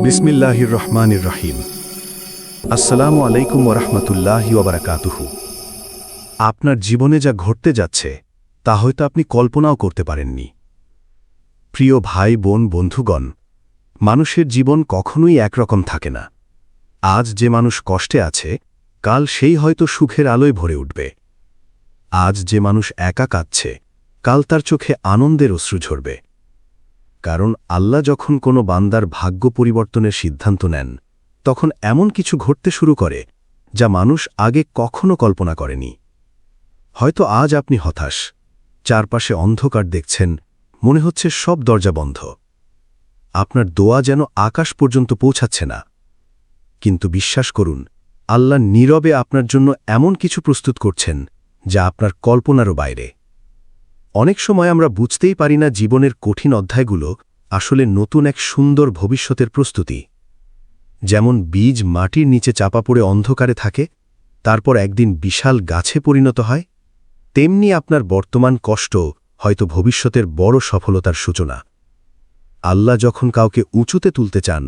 বিসমিল্লাহির রহমানির রহিম। আসসালামু আলাইকুম ওরহমতুল্লাহি ওবারাকাতুহু। আপনার জীবনে যা ঘটতে যাচ্ছে তা হয়তো আপনি কল্পনাও করতে পারেননি। প্রিয় ভাই বোন বন্ধুগণ, মানুষের জীবন কখনোই একরকম থাকে না। আজ যে মানুষ কষ্টে আছে, কাল সেই হয়তো সুখের আলোয় ভরে উঠবে। আজ যে মানুষ একা কাঁদছে, কাল তার চোখে আনন্দের অশ্রু ঝরবে। কারণ আল্লাহ যখন কোনো বান্দার ভাগ্য পরিবর্তনের সিদ্ধান্ত নেন, তখন এমন কিছু ঘটতে শুরু করে যা মানুষ আগে কখনো কল্পনা করেনি। হয়তো আজ আপনি হতাশ, চারপাশে অন্ধকার দেখছেন, মনে হচ্ছে সব দরজা বন্ধ। আপনার দোয়া যেন আকাশ পর্যন্ত পৌঁছাচ্ছে না। কিন্তু বিশ্বাস করুন, আল্লাহ নীরবে আপনার জন্য এমন কিছু প্রস্তুত করছেন যা আপনার কল্পনারও বাইরে। অনেক সময় আমরা বুঝতেই পারি না জীবনের কঠিন অধ্যায়গুলো আসলে নতুন এক সুন্দর ভবিষ্যতের প্রস্তুতি। যেমন বীজ মাটির নিচে চাপা পড়ে অন্ধকারে থাকে, তারপর একদিন বিশাল গাছে পরিণত হয়, তেমনি আপনার বর্তমান কষ্ট হয়তো ভবিষ্যতের বড় সফলতার সূচনা। আল্লাহ যখন কাউকে উঁচুতে তুলতে চান,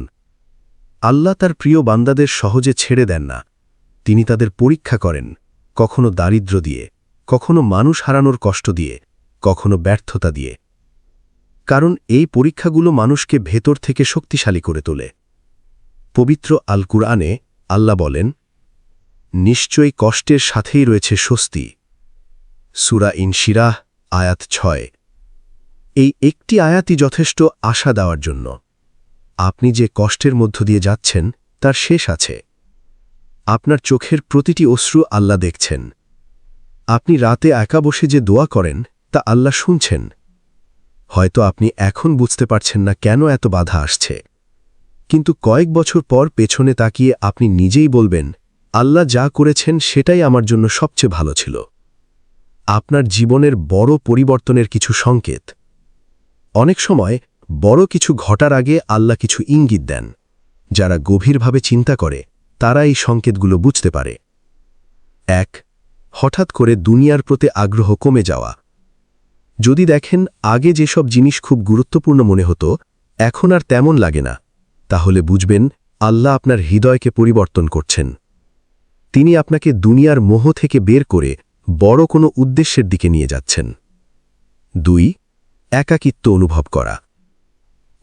আল্লাহ তার প্রিয় বান্দাদের সহজে ছেড়ে দেন না। তিনি তাদের পরীক্ষা করেন, কখনো দারিদ্র্য দিয়ে, কখনো মানুষ হারানোর কষ্ট দিয়ে, কখনো ব্যর্থতা দিয়ে। কারণ এই পরীক্ষাগুলো মানুষকে ভেতর থেকে শক্তিশালী করে তোলে। পবিত্র আল কুরআনে আল্লাহ বলেন, নিশ্চয়ই কষ্টের সাথেই রয়েছে স্বস্তি। সূরা ইনশিরাহ আয়াত 6। এই একটি আয়াতই যথেষ্ট আশা দেওয়ার জন্য। আপনি যে কষ্টের মধ্য দিয়ে যাচ্ছেন তার শেষ আছে। আপনার চোখের প্রতিটি অশ্রু আল্লাহ দেখছেন। আপনি রাতে একা বসে যে দোয়া করেন তা আল্লাহ শুনছেন। হয়তো আপনি এখন বুঝতে পারছেন না কেন এত বাধা আসছে, কিন্তু কয়েক বছর পর পেছনে তাকিয়ে আপনি নিজেই বলবেন, আল্লাহ যা করেছেন সেটাই আমার জন্য সবচেয়ে ভালো ছিল। আপনার জীবনের বড় পরিবর্তনের কিছু সংকেত। অনেক সময় বড় কিছু ঘটার আগে আল্লাহ কিছু ইঙ্গিত দেন। যারা গভীরভাবে চিন্তা করে তারা এই সংকেতগুলো বুঝতে পারে। 1. হঠাৎ করে দুনিয়ার প্রতি আগ্রহ কমে যাওয়া। যদি দেখেন আগে যেসব জিনিস খুব গুরুত্বপূর্ণ মনে হতো এখন আর তেমন লাগে না, তাহলে বুঝবেন আল্লাহ আপনার হৃদয়কে পরিবর্তন করছেন। তিনি আপনাকে দুনিয়ার মোহ থেকে বের করে বড় কোনো উদ্দেশ্যের দিকে নিয়ে যাচ্ছেন। 2. একাকিত্ব অনুভব করা।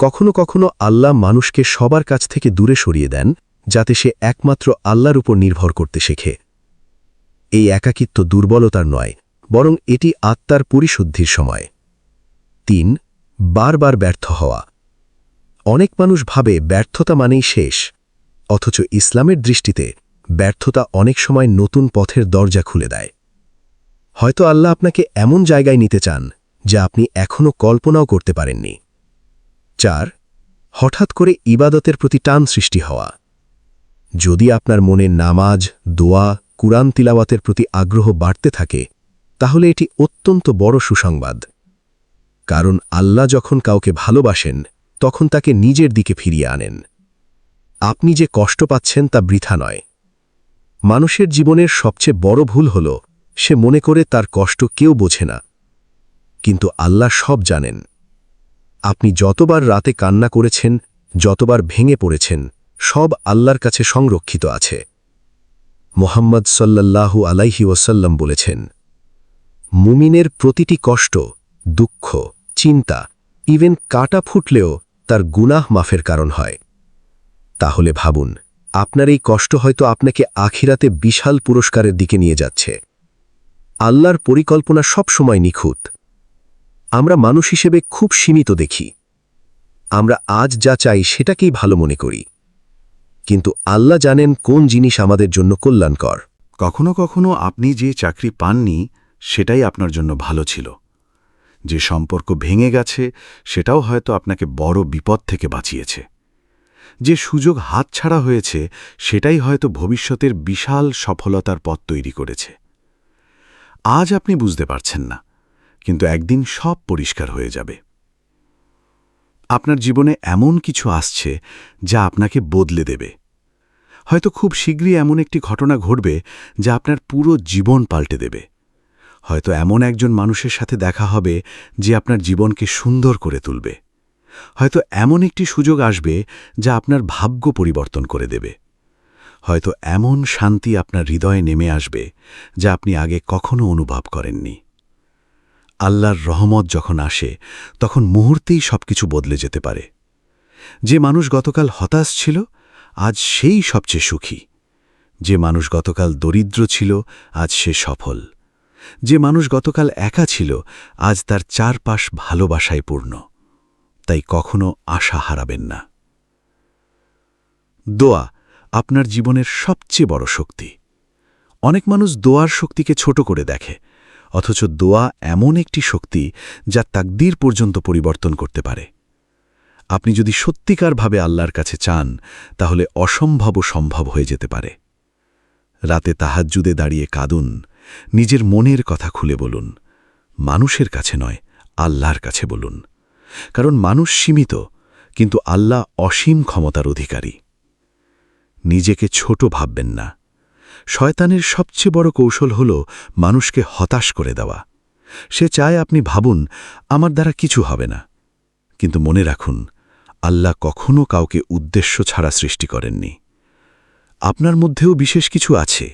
কখনো কখনো আল্লাহ মানুষকে সবার কাছ থেকে দূরে সরিয়ে দেন, যাতে সে একমাত্র আল্লাহর উপর নির্ভর করতে শেখে। এই একাকিত্ব দুর্বলতার নয়, বরং এটি আত্মার পরিশুদ্ধির সময়। 3. বারবার ব্যর্থ হওয়া। অনেক মানুষ ভাবে ব্যর্থতা মানেই শেষ, অথচ ইসলামের দৃষ্টিতে ব্যর্থতা অনেক সময় নতুন পথের দরজা খুলে দেয়। হয়তো আল্লাহ আপনাকে এমন জায়গায় নিতে চান যা আপনি এখনও কল্পনাও করতে পারেননি। 4. হঠাৎ করে ইবাদতের প্রতি টান সৃষ্টি হওয়া। যদি আপনার মনে নামাজ, দোয়া, কুরআন তিলাওয়াতের প্রতি আগ্রহ বাড়তে থাকে, তাহলে এটি অত্যন্ত বড় সুসংবাদ। কারণ আল্লাহ যখন কাউকে ভালোবাসেন তখন তাকে নিজের দিকে ফিরিয়ে আনেন। আপনি যে কষ্ট পাচ্ছেন তা বৃথা নয়। মানুষের জীবনের সবচেয়ে বড় ভুল হল সে মনে করে তার কষ্ট কেউ বোঝে না। কিন্তু আল্লাহ সব জানেন। আপনি যতবার রাতে কান্না করেছেন, যতবার ভেঙে পড়েছেন, সব আল্লাহর কাছে সংরক্ষিত আছে। মুহাম্মদ সাল্লাল্লাহু আলাইহি ওয়াসাল্লাম বলেছেন, মুমিনের প্রতিটি কষ্ট, দুঃখ, চিন্তা, ইভেন কাটা ফুটলেও তার গুনাহ মাফের কারণ হয়। তাহলে ভাবুন, আপনার এই কষ্ট হয়তো আপনাকে আখিরাতে বিশাল পুরস্কারের দিকে নিয়ে যাচ্ছে। আল্লাহর পরিকল্পনা সব সময় নিখুঁত। আমরা মানুষ হিসেবে খুব সীমিত দেখি। আমরা আজ যা চাই সেটাকেই ভালো মনে করি, কিন্তু আল্লাহ জানেন কোন জিনিস আমাদের জন্য কল্যাণকর। কখনো কখনো আপনি যে চাকরি পাননি সেটাই আপনার জন্য ভালো ছিল। যে সম্পর্ক ভেঙে গেছে সেটাও হয়তো আপনাকে বড় বিপদ থেকে বাঁচিয়েছে। যে সুযোগ হাতছাড়া হয়েছে সেটাই হয়তো ভবিষ্যতের বিশাল সফলতার পথ তৈরি করেছে। আজ আপনি বুঝতে পারছেন না, কিন্তু একদিন সব পরিষ্কার হয়ে যাবে। আপনার জীবনে এমন কিছু আসছে যা আপনাকে বদলে দেবে। হয়তো খুব শীঘ্রই এমন একটি ঘটনা ঘটবে যা আপনার পুরো জীবন পাল্টে দেবে। হয়তো এমন একজন মানুষের সাথে দেখা হবে যে আপনার জীবনকে সুন্দর করে তুলবে। হয়তো এমন একটি সুযোগ আসবে যা আপনার ভাগ্য পরিবর্তন করে দেবে। হয়তো এমন শান্তি আপনার হৃদয়ে নেমে আসবে যা আপনি আগে কখনো অনুভব করেননি। আল্লাহর রহমত যখন আসে তখন মুহূর্তেই সবকিছু বদলে যেতে পারে। যে মানুষ গতকাল হতাশ ছিল আজ সেই সবচেয়ে সুখী। যে মানুষ গতকাল দরিদ্র ছিল আজ সে সফল। যে মানুষ গতকাল একা ছিল আজ তার চারপাশ ভালোবাসায় পূর্ণ। তাই কখনো আশা হারাবেন না। দোয়া আপনার জীবনের সবচেয়ে বড় শক্তি। অনেক মানুষ দোয়ার শক্তিকে ছোট করে দেখে, অথচ দোয়া এমন একটি শক্তি যা তাকদীর পর্যন্ত পরিবর্তন করতে পারে। আপনি যদি সত্যিকারভাবে আল্লাহর কাছে চান তাহলে অসম্ভবও সম্ভব হয়ে যেতে পারে। রাতে তাহাজ্জুদে দাঁড়িয়ে কাঁদুন, নিজের মনের কথা খুলে বলুন। মানুষের কাছে নয়, আল্লাহর কাছে বলুন। কারণ মানুষ সীমিত, কিন্তু আল্লাহ অসীম ক্ষমতার অধিকারী। নিজেকে ছোট ভাববেন না। শয়তানের সবচেয়ে বড় কৌশল হল মানুষকে হতাশ করে দেওয়া। সে চায় আপনি ভাবুন আমার দ্বারা কিছু হবে না। কিন্তু মনে রাখুন, আল্লাহ কখনো কাউকে উদ্দেশ্য ছাড়া সৃষ্টি করেননি। আপনার মধ্যেও বিশেষ কিছু আছে,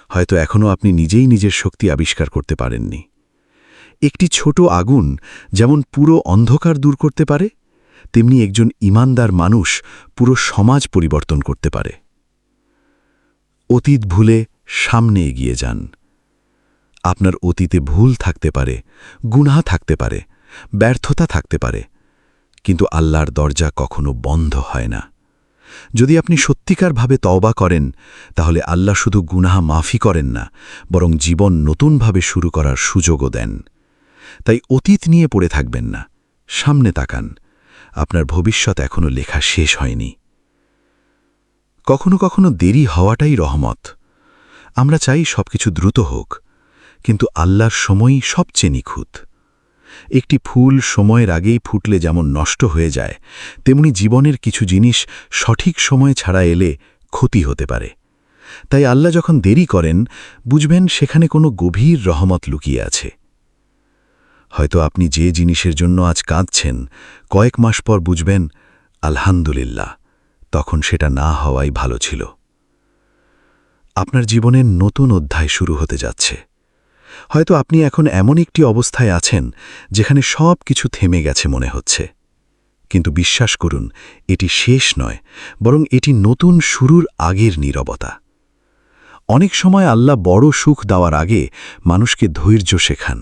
হয়তো এখনও আপনি নিজেই নিজের শক্তি আবিষ্কার করতে পারেননি। একটি ছোট আগুন যেমন পুরো অন্ধকার দূর করতে পারে, তেমনি একজন ঈমানদার মানুষ পুরো সমাজ পরিবর্তন করতে পারে। অতীত ভুলে সামনে এগিয়ে যান। আপনার অতীতে ভুল থাকতে পারে, গুনাহ থাকতে পারে, ব্যর্থতা থাকতে পারে, কিন্তু আল্লাহর দরজা কখনো বন্ধ হয় না। যদি আপনি সত্যিকারভাবে তওবা করেন তাহলে আল্লাহ শুধু গুনাহ মাফি করেন না, বরং জীবন নতুনভাবে শুরু করার সুযোগও দেন। তাই অতীত নিয়ে পড়ে থাকবেন না, সামনে তাকান। আপনার ভবিষ্যৎ এখনো লেখা শেষ হয়নি। কখনো কখনো দেরি হওয়াটাই রহমত। আমরা চাই সবকিছু দ্রুত হোক, কিন্তু আল্লাহর সময়ই সবচেয়ে নিখুঁত। একটি ফুল সময়ের আগেই ফুটলে যেমন নষ্ট হয়ে যায়, তেমনি জীবনের কিছু জিনিস সঠিক সময় ছাড়া এলে ক্ষতি হতে পারে। তাই আল্লাহ যখন দেরি করেন, বুঝবেন সেখানে কোনো গভীর রহমত লুকিয়ে আছে। হয়তো আপনি যে জিনিসের জন্য আজ কাঁদছেন, কয়েক মাস পর বুঝবেন আলহামদুলিল্লাহ, তখন সেটা না হওয়াই ভালো ছিল। আপনার জীবনের নতুন অধ্যায় শুরু হতে যাচ্ছে। হয়তো আপনি এখন এমন একটি অবস্থায় আছেন যেখানে সব কিছু থেমে গেছে মনে হচ্ছে, কিন্তু বিশ্বাস করুন, এটি শেষ নয়, বরং এটি নতুন শুরুর আগের নীরবতা। অনেক সময় আল্লাহ বড় সুখ দেওয়ার আগে মানুষকে ধৈর্য শেখান,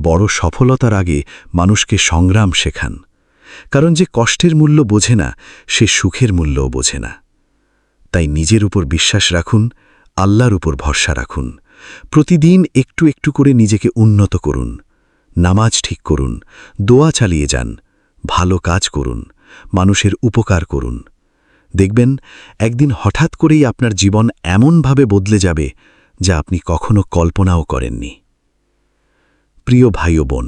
বড় সফলতার আগে মানুষকে সংগ্রাম শেখান। কারণ যে কষ্টের মূল্য বোঝে না, সে সুখের মূল্যও বোঝে না। তাই নিজের উপর বিশ্বাস রাখুন, আল্লাহর উপর ভরসা রাখুন। প্রতিদিন একটু একটু করে নিজেকে উন্নত করুন। নামাজ ঠিক করুন, দোয়া চালিয়ে যান, ভালো কাজ করুন, মানুষের উপকার করুন। দেখবেন একদিন হঠাৎ করেই আপনার জীবন এমনভাবে বদলে যাবে যা আপনি কখনো কল্পনাও করেননি। প্রিয় ভাই ও বোন,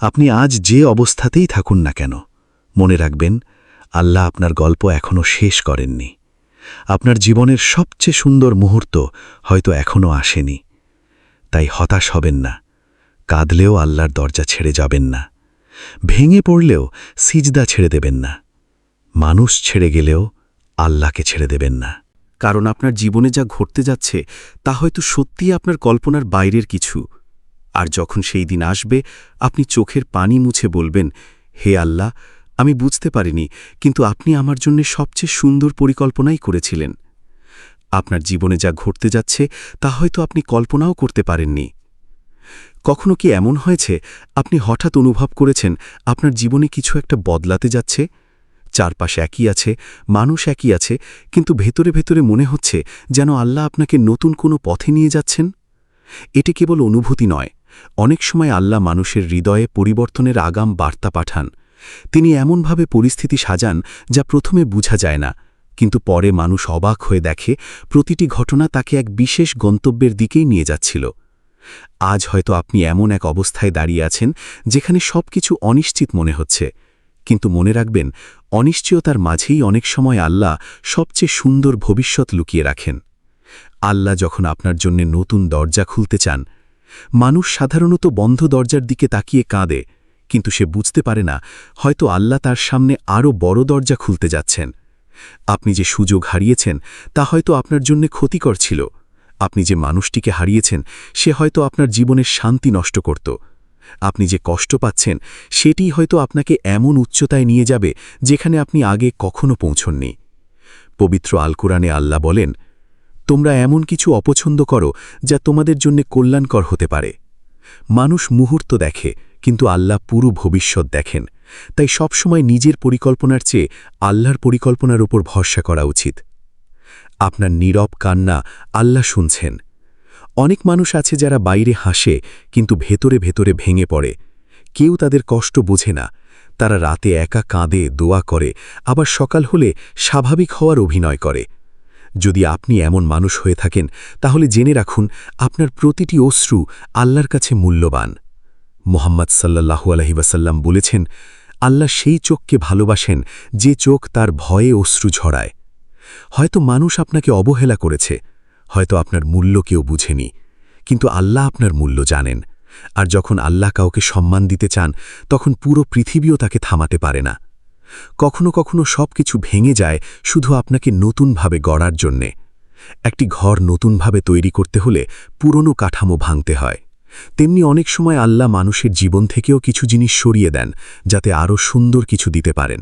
আপনি আজ যে অবস্থাতেই থাকুন না কেন, মনে রাখবেন আল্লাহ আপনার গল্প এখনো শেষ করেননি। আপনার জীবনের সবচেয়ে সুন্দর মুহূর্ত হয়তো এখনো আসেনি। তাই হতাশ হবেন না, কাঁদলেও আল্লাহর দরজা ছেড়ে যাবেন না, ভেঙে পড়লেও সিজদা ছেড়ে দেবেন না, মানুষ ছেড়ে গেলেও আল্লাহকে ছেড়ে দেবেন না। কারণ আপনার জীবনে যা ঘটতে যাচ্ছে তা হয়তো সত্যিই আপনার কল্পনার বাইরের কিছু। আর যখন সেই দিন আসবে, আপনি চোখের পানি মুছে বলবেন, হে আল্লাহ, আমি বুঝতে পারিনি, কিন্তু আপনি আমার জন্য সবচেয়ে সুন্দর পরিকল্পনাই করেছিলেন। আপনার জীবনে যা ঘটতে যাচ্ছে তা হয়তো আপনি কল্পনাও করতে পারেননি। কখনো কি এমন হয়েছে আপনি হঠাৎ অনুভব করেছেন আপনার জীবনে কিছু একটা বদলাতে যাচ্ছে? চারপাশে একই আছে, মানুষ একই আছে, কিন্তু ভেতরে ভেতরে মনে হচ্ছে যেন আল্লাহ আপনাকে নতুন কোনো পথে নিয়ে যাচ্ছেন? এটি কেবল অনুভূতি নয়, অনেক সময় আল্লাহ মানুষের হৃদয়ে পরিবর্তনের আগাম বার্তা পাঠান। তিনি এমনভাবে পরিস্থিতি সাজান যা প্রথমে বোঝা যায় না, কিন্তু পরে মানুষ অবাক হয়ে দেখে প্রতিটি ঘটনা তাকে এক বিশেষ গন্তব্যের দিকেই নিয়ে যাচ্ছিল। আজ হয়তো আপনি এমন এক অবস্থায় দাঁড়িয়ে আছেন যেখানে সবকিছু অনিশ্চিত মনে হচ্ছে, কিন্তু মনে রাখবেন, অনিশ্চয়তার মাঝেই অনেক সময় আল্লাহ সবচেয়ে সুন্দর ভবিষ্যৎ লুকিয়ে রাখেন। আল্লাহ যখন আপনার জন্য নতুন দরজা খুলতে চান, মানুষ সাধারণত বন্ধ দরজার দিকে তাকিয়ে কাঁদে, কিন্তু সে বুঝতে পারে না হয়তো আল্লাহ তার সামনে আরও বড় দরজা খুলতে যাচ্ছেন। আপনি যে সুযোগ হারিয়েছেন তা হয়তো আপনার জন্য ক্ষতিকর ছিল। আপনি যে মানুষটিকে হারিয়েছেন সে হয়তো আপনার জীবনের শান্তি নষ্ট করত। আপনি যে কষ্ট পাচ্ছেন সেটিই হয়তো আপনাকে এমন উচ্চতায় নিয়ে যাবে যেখানে আপনি আগে কখনো পৌঁছননি। পবিত্র আল কুরআনে আল্লাহ বলেন, তোমরা এমন কিছু অপছন্দ করো যা তোমাদের জন্য কল্যাণকর হতে পারে। মানুষ মুহূর্ত দেখে, কিন্তু আল্লাহ পুরো ভবিষ্যৎ দেখেন। তাই সবসময় নিজের পরিকল্পনার চেয়ে আল্লাহর পরিকল্পনার উপর ভরসা করা উচিত। আপনার নীরব কান্না আল্লাহ শুনছেন। অনেক মানুষ আছে যারা বাইরে হাসে কিন্তু ভেতরে ভেতরে ভেঙে পড়ে। কেউ তাদের কষ্ট বোঝে না। তারা রাতে একা কাঁদে, দোয়া করে, আবার সকাল হলে স্বাভাবিক হওয়ার অভিনয় করে। যদি আপনি এমন মানুষ হয়ে থাকেন তাহলে জেনে রাখুন আপনার প্রতিটি অশ্রু আল্লাহর কাছে মূল্যবান। মুহাম্মদ সাল্লাল্লাহু আলাইহি ওয়াসাল্লাম বলেছেন, আল্লাহ সেই চোখকে ভালোবাসেন যে চোখ তার ভয়ে অশ্রু ঝরায়। হয়তো মানুষ আপনাকে অবহেলা করেছে, হয়তো আপনার মূল্য কেউ বুঝেনি, কিন্তু আল্লাহ আপনার মূল্য জানেন। আর যখন আল্লাহ কাউকে সম্মান দিতে চান তখন পুরো পৃথিবীও তাকে থামাতে পারে না। কখনো কখনো সব কিছু ভেঙে যায় শুধু আপনাকে নতুনভাবে গড়ার জন্যে। একটি ঘর নতুনভাবে তৈরি করতে হলে পুরনো কাঠামো ভাঙতে হয়। তেমনি অনেক সময় আল্লাহ মানুষের জীবন থেকেও কিছু জিনিস সরিয়ে দেন যাতে আরও সুন্দর কিছু দিতে পারেন।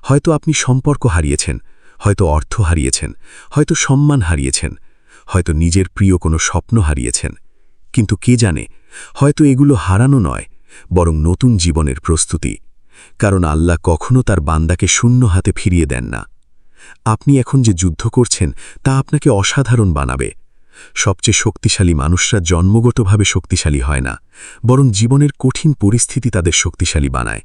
হয়তো আপনি সম্পর্ক হারিয়েছেন, হয়তো অর্থ হারিয়েছেন, হয়তো সম্মান হারিয়েছেন, হয়তো নিজের প্রিয় কোনো স্বপ্ন হারিয়েছেন। কিন্তু কে জানে, হয়তো এগুলো হারানো নয়, বরং নতুন জীবনের প্রস্তুতি। কারণ আল্লাহ কখনো তার বান্দাকে শূন্য হাতে ফিরিয়ে দেন না। আপনি এখন যে যুদ্ধ করছেন তা আপনাকে অসাধারণ বানাবে। সবচেয়ে শক্তিশালী মানুষরা জন্মগতভাবে শক্তিশালী হয় না, বরং জীবনের কঠিন পরিস্থিতি তাদের শক্তিশালী বানায়।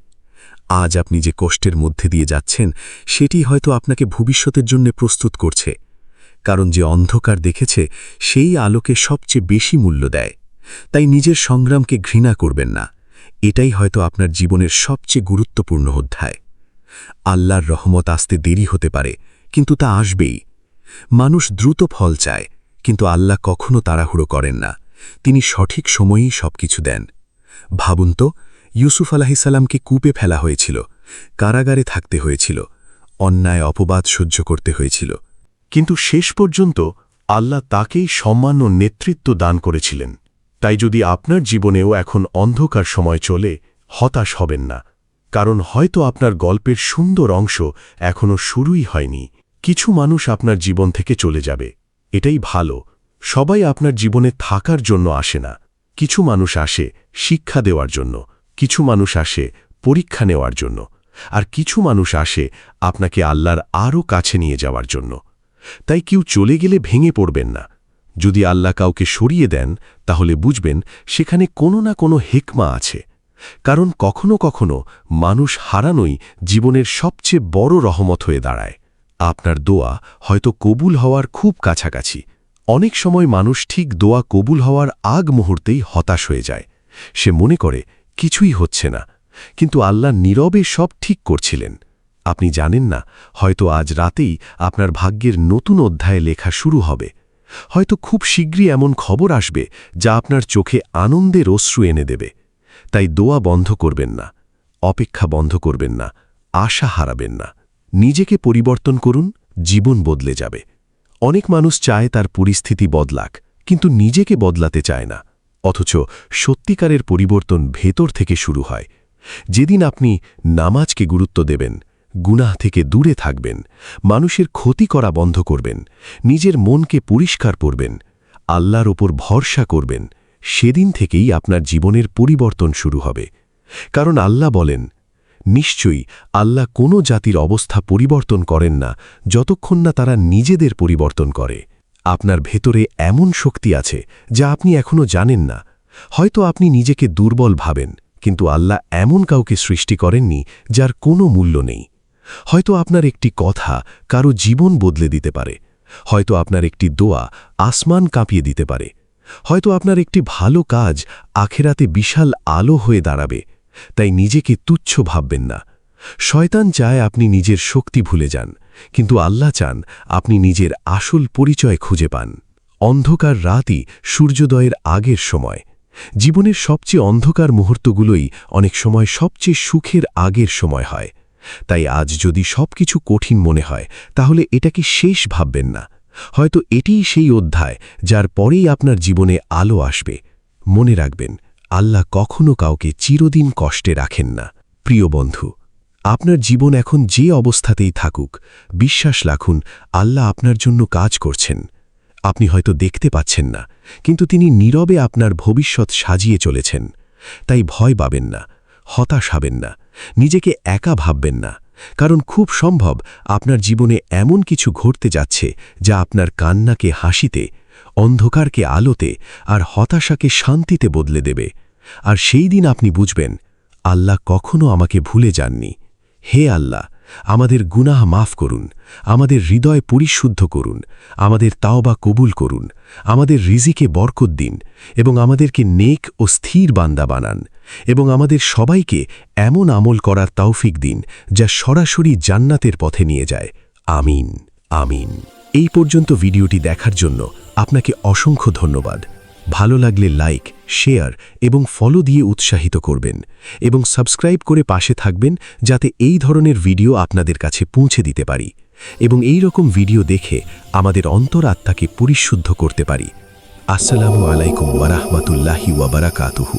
আজ আপনি যে কষ্টের মধ্যে দিয়ে যাচ্ছেন সেটি হয়তো আপনাকে ভবিষ্যতের জন্য প্রস্তুত করছে। কারণ যে অন্ধকার দেখেছে সেই আলোকে সবচেয়ে বেশি মূল্য দেয়। তাই নিজের সংগ্রামকে ঘৃণা করবেন না। এটাই হয়তো আপনার জীবনের সবচেয়ে গুরুত্বপূর্ণ অধ্যায়। আল্লাহর রহমত আসতে দেরি হতে পারে, কিন্তু তা আসবেই। মানুষ দ্রুত ফল চায়, কিন্তু আল্লাহ কখনো তাড়াহুড়ো করেন না। তিনি সঠিক সময়েই সবকিছু দেন। ভাবুন তো, ইউসুফ আলাইহিসসালামকে কূপে ফেলা হয়েছিল, কারাগারে থাকতে হয়েছিল, অন্যায় অপবাদ সহ্য করতে হয়েছিল, কিন্তু শেষ পর্যন্ত আল্লাহ তাকেই সম্মান ও নেতৃত্ব দান করেছিলেন। তাই যদি আপনার জীবনেও এখন অন্ধকার সময় চলে, হতাশ হবেন না। কারণ হয়তো আপনার গল্পের সুন্দর অংশ এখনও শুরুই হয়নি। কিছু মানুষ আপনার জীবন থেকে চলে যাবে, এটাই ভালো। সবাই আপনার জীবনে থাকার জন্য আসে না। কিছু মানুষ আসে শিক্ষা দেওয়ার জন্য, কিছু মানুষ আসে পরীক্ষা নেওয়ার জন্য, আর কিছু মানুষ আসে আপনাকে আল্লাহর আরও কাছে নিয়ে যাওয়ার জন্য। তাই কেউ চলে গেলে ভেঙে পড়বেন না। যদি আল্লাহ কাউকে সরিয়ে দেন তাহলে বুঝবেন সেখানে কোনো না কোনো হিকমা আছে। কারণ কখনো কখনো মানুষ হারানোই জীবনের সবচেয়ে বড় রহমত হয়ে দাঁড়ায়। আপনার দোয়া হয়তো কবুল হওয়ার খুব কাছাকাছি। অনেক সময় মানুষ ঠিক দোয়া কবুল হওয়ার আগ মুহূর্তেই হতাশ হয়ে যায়। সে মনে করে কিছুই হচ্ছে না, কিন্তু আল্লাহ নীরবে সব ঠিক করছিলেন। আপনি জানেন না, হয়তো আজ রাতেই আপনার ভাগ্যের নতুন অধ্যায়ে লেখা শুরু হবে। হয়তো খুব শীঘ্রই এমন খবর আসবে যা আপনার চোখে আনন্দের অশ্রু এনে দেবে। তাই দোয়া বন্ধ করবেন না, অপেক্ষা বন্ধ করবেন না, আশা হারাবেন না। নিজেকে পরিবর্তন করুন, জীবন বদলে যাবে। অনেক মানুষ চায় তার পরিস্থিতি বদলাক, কিন্তু নিজেকে বদলাতে চায় না। অথচ সত্যিকারের পরিবর্তন ভেতর থেকে শুরু হয়। যেদিন আপনি নামাজকে গুরুত্ব দেবেন, গুনাহ থেকে দূরে থাকবেন, মানুষের ক্ষতি করা বন্ধ করবেন, নিজের মনকে পরিষ্কার করবেন, আল্লাহর ওপর ভরসা করবেন, সেদিন থেকেই আপনার জীবনের পরিবর্তন শুরু হবে। কারণ আল্লাহ বলেন, নিশ্চয়ই আল্লাহ কোনো জাতির অবস্থা পরিবর্তন করেন না যতক্ষণ না তারা নিজেদের পরিবর্তন করে। আপনার ভেতরে এমন শক্তি আছে যা আপনি এখনো জানেন না। হয়তো আপনি নিজেকে দুর্বল ভাবেন, কিন্তু আল্লাহ এমন কাউকে সৃষ্টি করেননি যার কোনো মূল্য নেই। হয়তো আপনার একটি কথা কারো জীবন বদলে দিতে পারে, হয়তো আপনার একটি দোয়া আসমান কাঁপিয়ে দিতে পারে, হয়তো আপনার একটি ভালো কাজ আখেরাতে বিশাল আলো হয়ে দাঁড়াবে। তাই নিজেকে তুচ্ছ ভাববেন না। শয়তান চায় আপনি নিজের শক্তি ভুলে যান, কিন্তু আল্লাহ চান আপনি নিজের আসল পরিচয় খুঁজে পান। অন্ধকার রাতই সূর্যোদয়ের আগের সময়। জীবনের সবচেয়ে অন্ধকার মুহূর্তগুলোই অনেক সময় সবচেয়ে সুখের আগের সময় হয়। তাই আজ যদি সবকিছু কঠিন মনে হয় তাহলে এটাকে শেষ ভাববেন না। হয়তো এটিই সেই অধ্যায় যার পরেই আপনার জীবনে আলো আসবে। মনে রাখবেন, আল্লাহ কখনো কাউকে চিরদিন কষ্টে রাখেন না। প্রিয় বন্ধু, আপনার জীবন এখন যে অবস্থাতেই থাকুক, বিশ্বাস রাখুন আল্লাহ আপনার জন্য কাজ করছেন। আপনি হয়তো দেখতে পাচ্ছেন না, কিন্তু তিনি নীরবে আপনার ভবিষ্যৎ সাজিয়ে চলেছেন। তাই ভয় পাবেন না, হতাশ হবেন না, নিজেকে একা ভাববেন না, কারণ খুব সম্ভব আপনার জীবনে এমন কিছু ঘটতে যাচ্ছে যা আপনার কান্নাকে হাসিতে, অন্ধকারকে আলোতে আর হতাশাকে শান্তিতে বদলে দেবে। আর সেই দিন আপনি বুঝবেন, আল্লাহ কখনো আমাকে ভুলে যাননি। হে আল্লাহ, আমাদের গুনাহ মাফ করুন, আমাদের হৃদয় পরিশুদ্ধ করুন, আমাদের তাওবা কবুল করুন, আমাদের রিজিকে বরকত দিন এবং আমাদেরকে নেক ও স্থির বান্দা বানান এবং আমাদের সবাইকে এমন আমল করার তৌফিক দিন যা সরাসরি জান্নাতের পথে নিয়ে যায়। আমিন, আমিন। এই পর্যন্ত ভিডিওটি দেখার জন্য আপনাকে অসংখ্য ধন্যবাদ। ভালো লাগলে লাইক, শেয়ার এবং ফলো দিয়ে উৎসাহিত করবেন এবং সাবস্ক্রাইব করে পাশে থাকবেন যাতে এই ধরনের ভিডিও আপনাদের কাছে পৌঁছে দিতে পারি এবং এই রকম ভিডিও দেখে আমাদের অন্তরাত্মাকে পরিশুদ্ধ করতে পারি। আসসালামু আলাইকুম ওয়া রাহমাতুল্লাহি ওয়া বারাকাতুহু।